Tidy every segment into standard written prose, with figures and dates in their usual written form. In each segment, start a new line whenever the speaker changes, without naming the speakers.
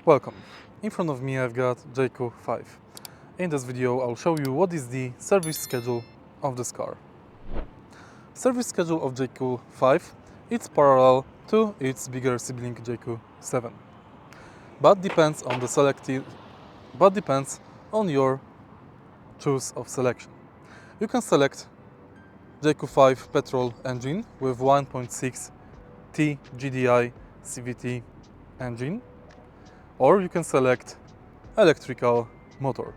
Welcome. In front of me I've got Jaecoo 5. In this video I'll show you what is the service schedule of this car. Service schedule of Jaecoo 5 is parallel to its bigger sibling Jaecoo 7, but depends on your choice of selection. You can select Jaecoo 5 petrol engine with 1.6 T GDI CVT engine, or you can select electrical motor.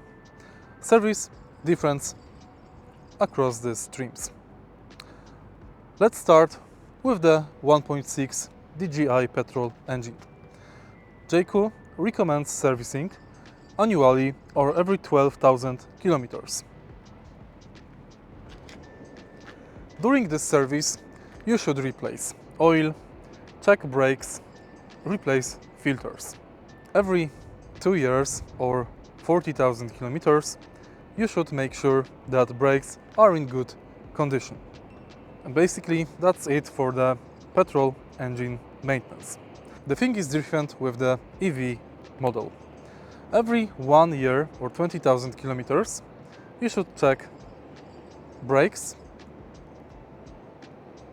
Service difference across the streams. Let's start with the 1.6 DGI petrol engine. Jaecoo recommends servicing annually or every 12,000 kilometers. During this service, you should replace oil, check brakes, replace filters. Every 2 years or 40,000 kilometers, you should make sure that brakes are in good condition. And basically, that's it for the petrol engine maintenance. The thing is different with the EV model. Every 1 year or 20,000 kilometers, you should check brakes,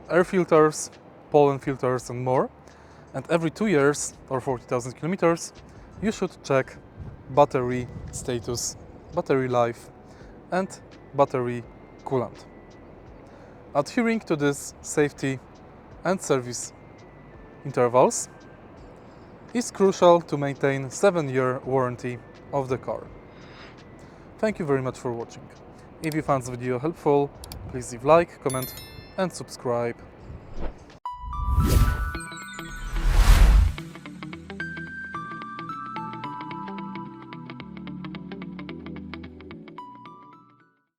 air filters, pollen filters and more. And every 2 years or 40,000 kilometers, you should check battery status, battery life and battery coolant. Adhering to this safety and service intervals is crucial to maintain 7-year warranty of the car. Thank you very much for watching. If you found this video helpful, please leave like, comment and subscribe.